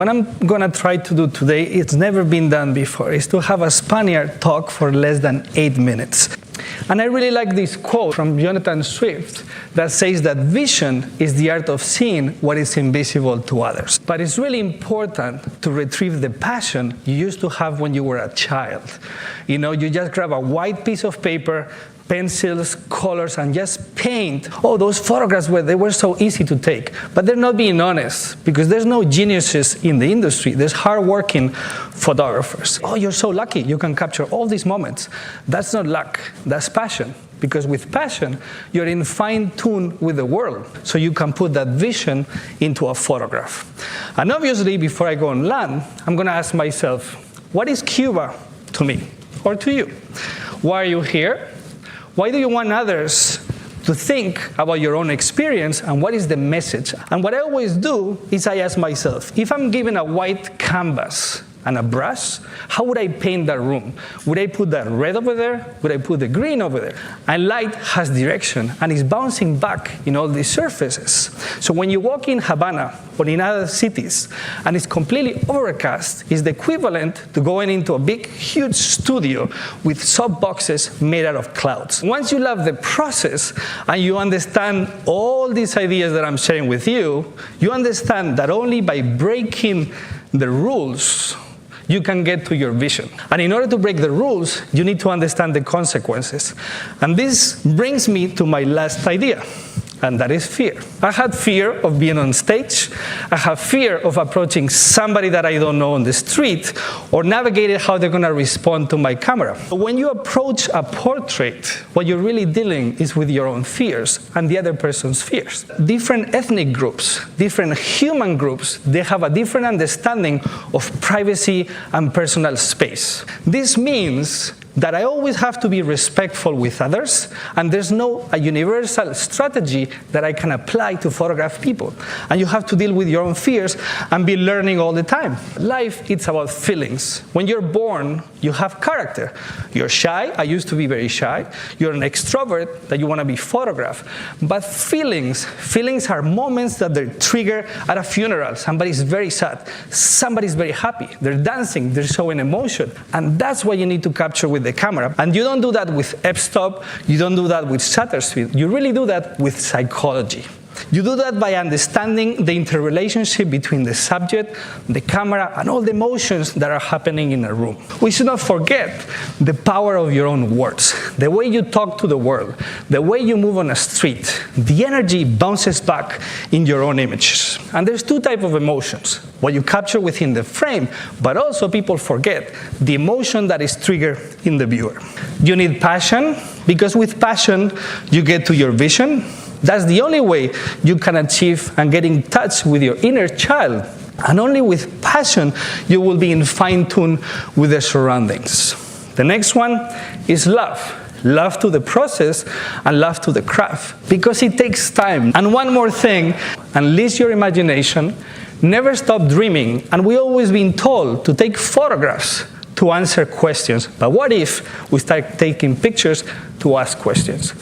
What I'm going to try to do today, it's never been done before, is to have a Spaniard talk for less than 8 minutes. And I really like this quote from Jonathan Swift that says that vision is the art of seeing what is invisible to others. But it's really important to retrieve the passion you used to have when you were a child. You know, you just grab a white piece of paper, pencils, colors, and just paint. Oh, those photographs where they were so easy to take. But they're not being honest, because there's no geniuses in the industry. There's hard-working photographers. Oh, you're so lucky. You can capture all these moments. That's not luck. That's passion. Because with passion, you're in fine tune with the world. So you can put that vision into a photograph. And obviously, before I go on land, I'm going to ask myself, what is Cuba to me or to you? Why are you here? Why do you want others to think about your own experience, and what is the message? And what I always do is I ask myself, if I'm given a white canvas and a brush, how would I paint that room? Would I put that red over there? Would I put the green over there? And light has direction and is bouncing back in all these surfaces. So when you walk in Havana or in other cities and it's completely overcast, it's the equivalent to going into a big, huge studio with softboxes made out of clouds. Once you love the process and you understand all these ideas that I'm sharing with you, you understand that only by breaking the rules, you can get to your vision. And in order to break the rules, you need to understand the consequences. And this brings me to my last idea, and that is fear. I had fear of being on stage. I have fear of approaching somebody that I don't know on the street, or navigating how they're going to respond to my camera. When you approach a portrait, what you're really dealing is with your own fears and the other person's fears. Different ethnic groups, different human groups, they have a different understanding of privacy and personal space. This means that I always have to be respectful with others, and there's no a universal strategy that I can apply to photograph people. And you have to deal with your own fears and be learning all the time. Life, it's about feelings. When you're born, you have character. You're shy. I used to be very shy. You're an extrovert that you want to be photographed. But feelings are moments that they trigger at a funeral. Somebody's very sad. Somebody's very happy. They're dancing. They're showing emotion. And that's what you need to capture with the camera. And you don't do that with f-stop. You don't do that with shutter speed. You really do that with psychology. You do that by understanding the interrelationship between the subject, the camera, and all the emotions that are happening in a room. We should not forget the power of your own words. The way you talk to the world, the way you move on a street, the energy bounces back in your own images. And there's two types of emotions. What you capture within the frame, but also people forget the emotion that is triggered in the viewer. You need passion, because with passion, you get to your vision. That's the only way you can achieve and get in touch with your inner child. And only with passion, you will be in fine tune with the surroundings. The next one is love. Love to the process and love to the craft, because it takes time. And one more thing, unleash your imagination, never stop dreaming. And we've always been told to take photographs to answer questions. But what if we start taking pictures to ask questions?